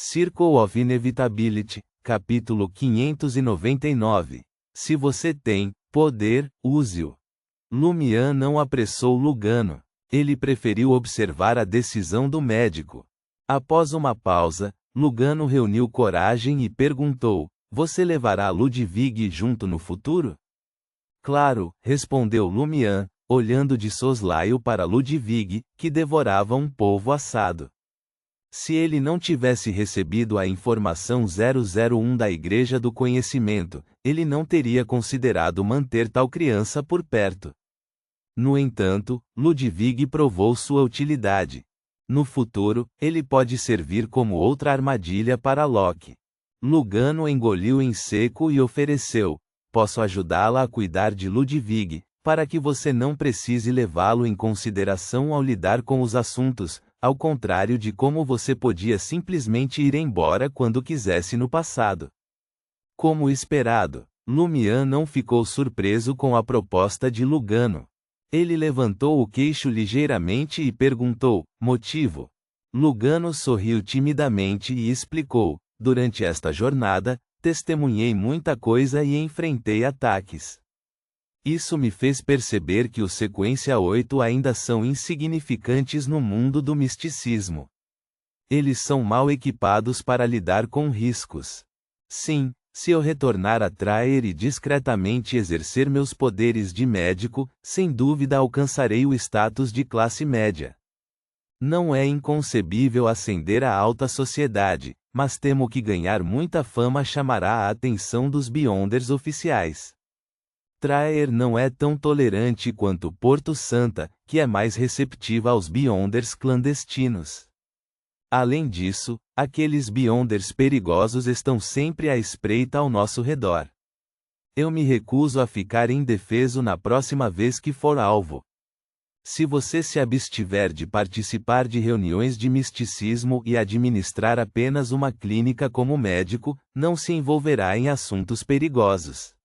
Circle of Inevitability, capítulo 599. Se você tem poder, use-o. Lumian não apressou Lugano. Ele preferiu observar a decisão do médico. Após uma pausa, Lugano reuniu coragem e perguntou: você levará Ludwig junto no futuro? Claro, respondeu Lumian, olhando de soslaio para Ludwig, que devorava um polvo assado. Se ele não tivesse recebido a informação 001 da Igreja do Conhecimento, ele não teria considerado manter tal criança por perto. No entanto, Ludwig provou sua utilidade. No futuro, ele pode servir como outra armadilha para Locke. Lugano engoliu em seco e ofereceu: posso ajudá-la a cuidar de Ludwig, para que você não precise levá-lo em consideração ao lidar com os assuntos, ao contrário de como você podia simplesmente ir embora quando quisesse no passado. Como esperado, Lumian não ficou surpreso com a proposta de Lugano. Ele levantou o queixo ligeiramente e perguntou: motivo? Lugano sorriu timidamente e explicou: durante esta jornada, testemunhei muita coisa e enfrentei ataques. Isso me fez perceber que os Sequência 8 ainda são insignificantes no mundo do misticismo. Eles são mal equipados para lidar com riscos. Sim, se eu retornar a Traer e discretamente exercer meus poderes de médico, sem dúvida alcançarei o status de classe média. Não é inconcebível ascender à alta sociedade, mas temo que ganhar muita fama chamará a atenção dos Beyonders oficiais. Traer não é tão tolerante quanto Porto Santa, que é mais receptiva aos Beyonders clandestinos. Além disso, aqueles Beyonders perigosos estão sempre à espreita ao nosso redor. Eu me recuso a ficar indefeso na próxima vez que for alvo. Se você se abstiver de participar de reuniões de misticismo e administrar apenas uma clínica como médico, não se envolverá em assuntos perigosos.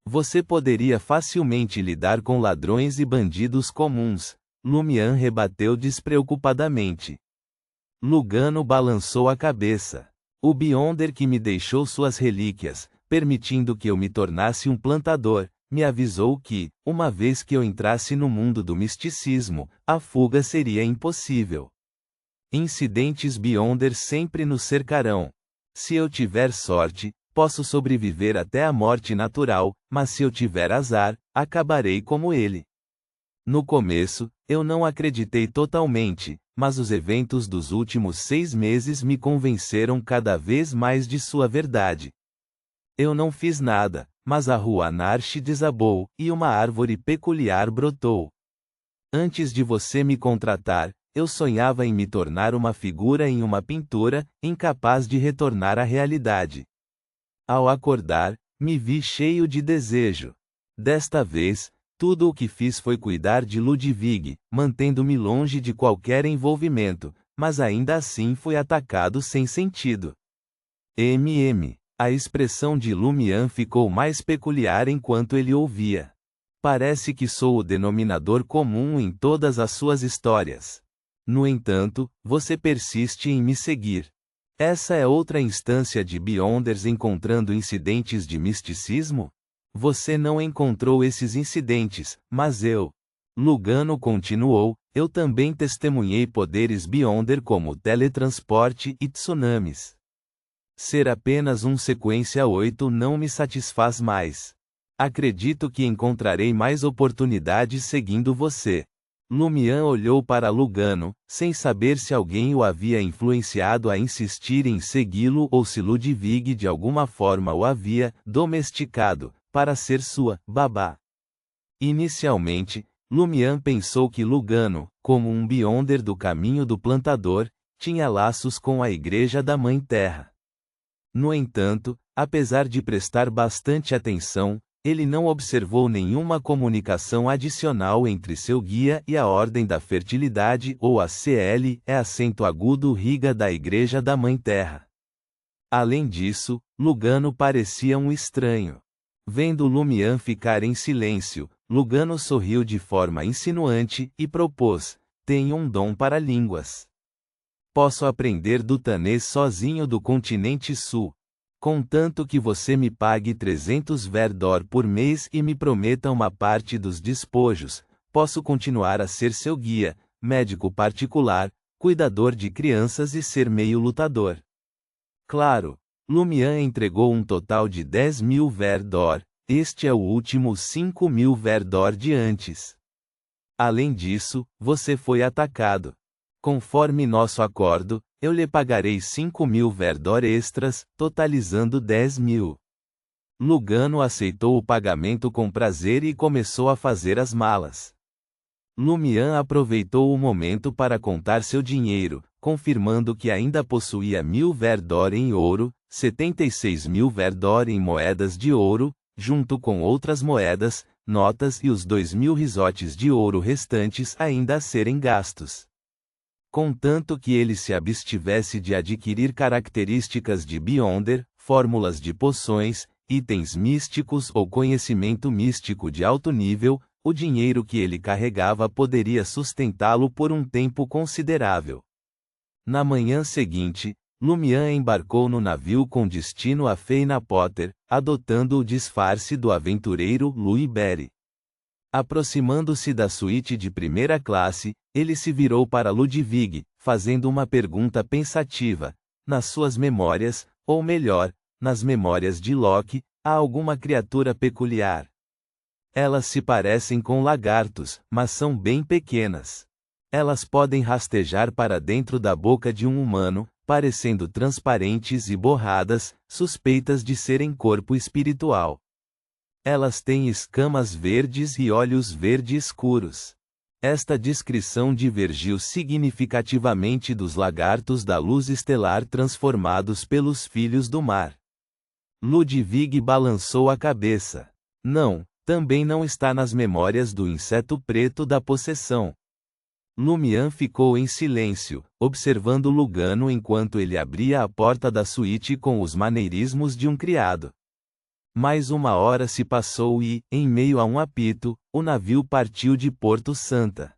Você poderia facilmente lidar com ladrões e bandidos comuns, Lumian rebateu despreocupadamente. Lugano balançou a cabeça. O Beyonder que me deixou suas relíquias, permitindo que eu me tornasse um plantador, me avisou que, uma vez que eu entrasse no mundo do misticismo, a fuga seria impossível. Incidentes Beyonder sempre nos cercarão. Se eu tiver sorte, posso sobreviver até a morte natural, mas se eu tiver azar, acabarei como ele. No começo, eu não acreditei totalmente, mas os eventos dos últimos 6 meses me convenceram cada vez mais de sua verdade. Eu não fiz nada, mas a rua Anarche desabou, e uma árvore peculiar brotou. Antes de você me contratar, eu sonhava em me tornar uma figura em uma pintura, incapaz de retornar à realidade. Ao acordar, me vi cheio de desejo. Desta vez, tudo o que fiz foi cuidar de Ludwig, mantendo-me longe de qualquer envolvimento, mas ainda assim fui atacado sem sentido. A expressão de Lumian ficou mais peculiar enquanto ele ouvia. Parece que sou o denominador comum em todas as suas histórias. No entanto, você persiste em me seguir. Essa é outra instância de Beyonders encontrando incidentes de misticismo? Você não encontrou esses incidentes, mas eu. Lugano continuou, eu também testemunhei poderes Beyonder como teletransporte e tsunamis. Ser apenas um Sequência 8 não me satisfaz mais. Acredito que encontrarei mais oportunidades seguindo você. Lumian olhou para Lugano, sem saber se alguém o havia influenciado a insistir em segui-lo ou se Ludwig de alguma forma o havia domesticado, para ser sua babá. Inicialmente, Lumian pensou que Lugano, como um Beyonder do caminho do plantador, tinha laços com a Igreja da Mãe Terra. No entanto, apesar de prestar bastante atenção, ele não observou nenhuma comunicação adicional entre seu guia e a Ordem da Fertilidade ou a CL, acento agudo riga da Igreja da Mãe Terra. Além disso, Lugano parecia um estranho. Vendo Lumian ficar em silêncio, Lugano sorriu de forma insinuante e propôs: tenho um dom para línguas. Posso aprender dutanês sozinho do continente sul. Contanto que você me pague 300 verdor por mês e me prometa uma parte dos despojos, posso continuar a ser seu guia, médico particular, cuidador de crianças e ser meio lutador. Claro, Lumian entregou um total de 10.000 verdor, este é o último 5.000 verdor de antes. Além disso, você foi atacado. Conforme nosso acordo, eu lhe pagarei 5.000 verdor extras, totalizando 10.000. Lugano aceitou o pagamento com prazer e começou a fazer as malas. Lumian aproveitou o momento para contar seu dinheiro, confirmando que ainda possuía 1.000 verdor em ouro, 76.000 verdor em moedas de ouro, junto com outras moedas, notas e os 2.000 risotes de ouro restantes ainda a serem gastos. Contanto que ele se abstivesse de adquirir características de Beyonder, fórmulas de poções, itens místicos ou conhecimento místico de alto nível, o dinheiro que ele carregava poderia sustentá-lo por um tempo considerável. Na manhã seguinte, Lumian embarcou no navio com destino a Feina Potter, adotando o disfarce do aventureiro Louis Berry. Aproximando-se da suíte de primeira classe, ele se virou para Ludwig, fazendo uma pergunta pensativa. Nas suas memórias, ou melhor, nas memórias de Locke, há alguma criatura peculiar. Elas se parecem com lagartos, mas são bem pequenas. Elas podem rastejar para dentro da boca de um humano, parecendo transparentes e borradas, suspeitas de serem corpo espiritual. Elas têm escamas verdes e olhos verde escuros. Esta descrição divergiu significativamente dos lagartos da luz estelar transformados pelos filhos do mar. Ludwig balançou a cabeça. Não, também não está nas memórias do inseto preto da possessão. Lumian ficou em silêncio, observando Lugano enquanto ele abria a porta da suíte com os maneirismos de um criado. Mais 1 hora se passou e, em meio a um apito, o navio partiu de Porto Santa.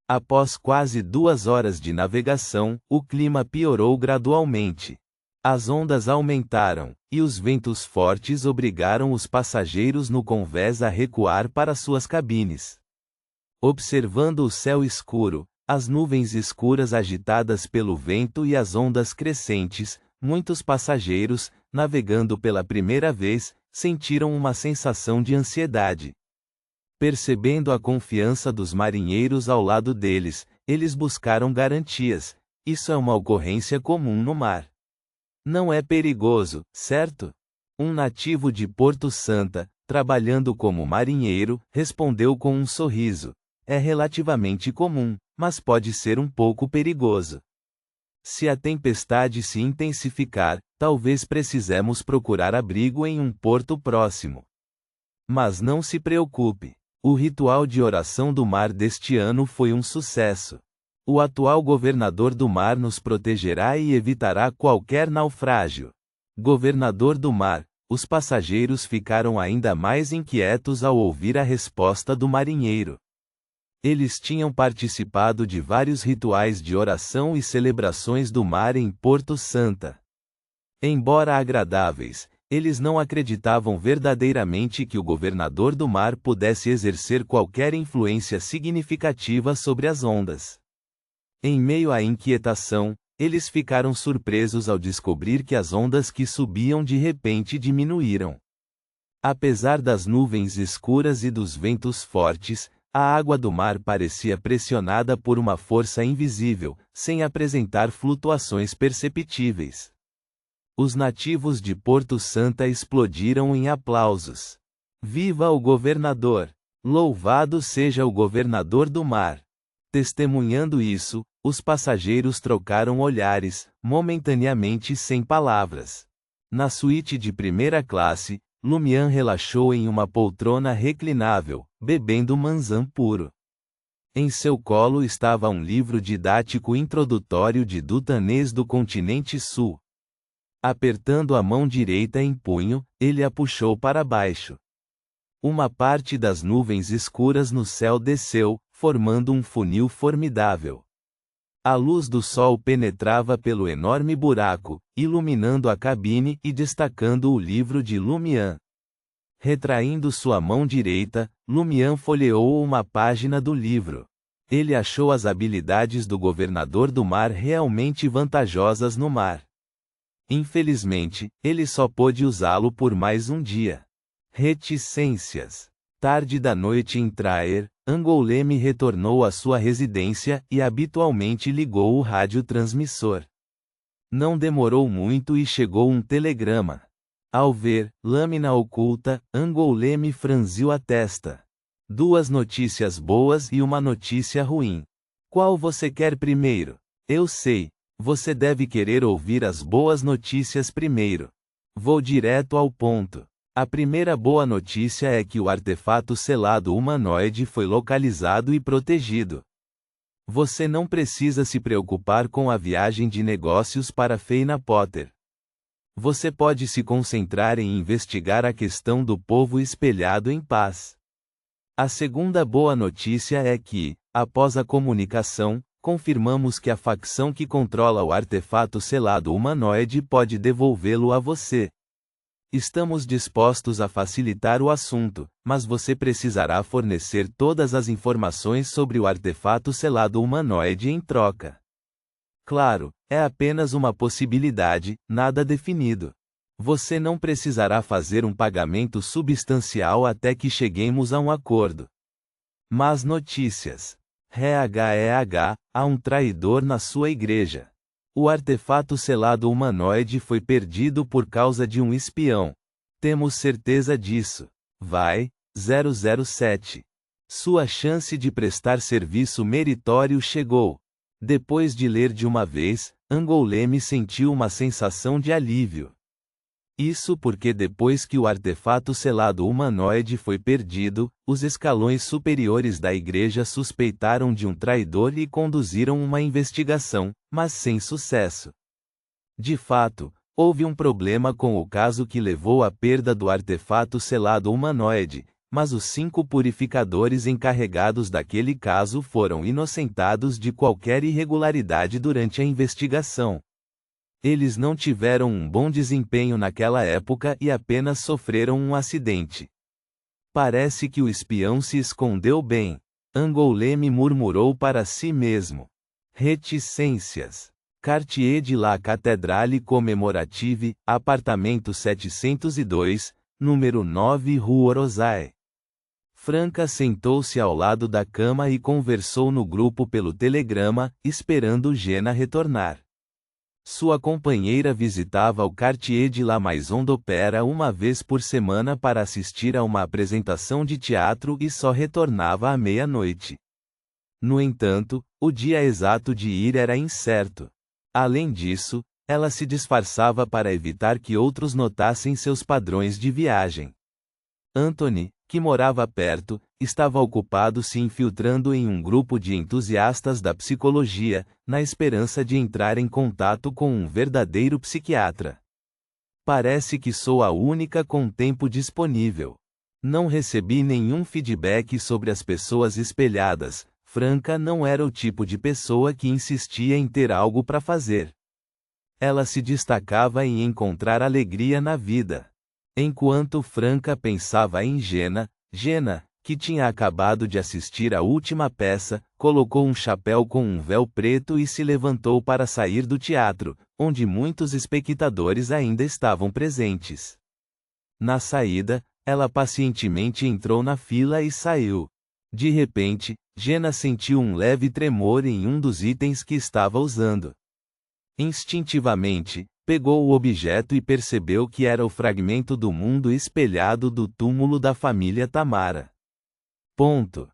Após quase 2 horas de navegação, o clima piorou gradualmente. As ondas aumentaram, e os ventos fortes obrigaram os passageiros no convés a recuar para suas cabines. Observando o céu escuro, as nuvens escuras agitadas pelo vento e as ondas crescentes, muitos passageiros, navegando pela primeira vez, sentiram uma sensação de ansiedade. Percebendo a confiança dos marinheiros ao lado deles, eles buscaram garantias. Isso é uma ocorrência comum no mar. Não é perigoso, certo? Um nativo de Porto Santa, trabalhando como marinheiro, respondeu com um sorriso. É relativamente comum, mas pode ser um pouco perigoso. Se a tempestade se intensificar, talvez precisemos procurar abrigo em um porto próximo. Mas não se preocupe. O ritual de oração do mar deste ano foi um sucesso. O atual governador do mar nos protegerá e evitará qualquer naufrágio. Governador do mar, os passageiros ficaram ainda mais inquietos ao ouvir a resposta do marinheiro. Eles tinham participado de vários rituais de oração e celebrações do mar em Porto Santa. Embora agradáveis, eles não acreditavam verdadeiramente que o governador do mar pudesse exercer qualquer influência significativa sobre as ondas. Em meio à inquietação, eles ficaram surpresos ao descobrir que as ondas que subiam de repente diminuíram. Apesar das nuvens escuras e dos ventos fortes, a água do mar parecia pressionada por uma força invisível, sem apresentar flutuações perceptíveis. Os nativos de Porto Santa explodiram em aplausos. Viva o governador! Louvado seja o governador do mar! Testemunhando isso, os passageiros trocaram olhares, momentaneamente sem palavras. Na suíte de primeira classe, Lumian relaxou em uma poltrona reclinável, bebendo manzã puro. Em seu colo estava um livro didático introdutório de dutanês do continente sul. Apertando a mão direita em punho, ele a puxou para baixo. Uma parte das nuvens escuras no céu desceu, formando um funil formidável. A luz do sol penetrava pelo enorme buraco, iluminando a cabine e destacando o livro de Lumian. Retraindo sua mão direita, Lumian folheou uma página do livro. Ele achou as habilidades do governador do mar realmente vantajosas no mar. Infelizmente, ele só pôde usá-lo por mais um dia. Reticências. Tarde da noite em Traer, Angoulême retornou à sua residência e habitualmente ligou o radiotransmissor. Não demorou muito e chegou um telegrama. Ao ver lâmina oculta, Angoulême franziu a testa. 2 notícias boas e uma notícia ruim. Qual você quer primeiro? Eu sei. Você deve querer ouvir as boas notícias primeiro. Vou direto ao ponto. A primeira boa notícia é que o artefato selado humanoide foi localizado e protegido. Você não precisa se preocupar com a viagem de negócios para Feina Potter. Você pode se concentrar em investigar a questão do povo espelhado em paz. A segunda boa notícia é que, após a comunicação, confirmamos que a facção que controla o artefato selado humanoide pode devolvê-lo a você. Estamos dispostos a facilitar o assunto, mas você precisará fornecer todas as informações sobre o artefato selado humanoide em troca. Claro, é apenas uma possibilidade, nada definido. Você não precisará fazer um pagamento substancial até que cheguemos a um acordo. Más notícias. Há um traidor na sua igreja. O artefato selado humanoide foi perdido por causa de um espião. Temos certeza disso. Vai, 007. Sua chance de prestar serviço meritório chegou. Depois de ler de uma vez, Angoulême sentiu uma sensação de alívio. Isso porque depois que o artefato selado humanoide foi perdido, os escalões superiores da igreja suspeitaram de um traidor e conduziram uma investigação, mas sem sucesso. De fato, houve um problema com o caso que levou à perda do artefato selado humanoide, mas os 5 purificadores encarregados daquele caso foram inocentados de qualquer irregularidade durante a investigação. Eles não tiveram um bom desempenho naquela época e apenas sofreram um acidente. Parece que o espião se escondeu bem. Angoulême murmurou para si mesmo. Reticências. Quartier de la Cathédrale Commémorative, apartamento 702, número 9 Rue Rosae. Franca sentou-se ao lado da cama e conversou no grupo pelo telegrama, esperando Jenna retornar. Sua companheira visitava o Quartier de la Maison d'Opéra uma vez por semana para assistir a uma apresentação de teatro e só retornava à meia-noite. No entanto, o dia exato de ir era incerto. Além disso, ela se disfarçava para evitar que outros notassem seus padrões de viagem. Anthony, que morava perto, estava ocupado se infiltrando em um grupo de entusiastas da psicologia, na esperança de entrar em contato com um verdadeiro psiquiatra. Parece que sou a única com tempo disponível. Não recebi nenhum feedback sobre as pessoas espelhadas. Franca não era o tipo de pessoa que insistia em ter algo para fazer. Ela se destacava em encontrar alegria na vida. Enquanto Franca pensava em Jenna, que tinha acabado de assistir à última peça, colocou um chapéu com um véu preto e se levantou para sair do teatro, onde muitos espectadores ainda estavam presentes. Na saída, ela pacientemente entrou na fila e saiu. De repente, Jenna sentiu um leve tremor em um dos itens que estava usando. Instintivamente, pegou o objeto e percebeu que era o fragmento do mundo espelhado do túmulo da família Tamara. Ponto.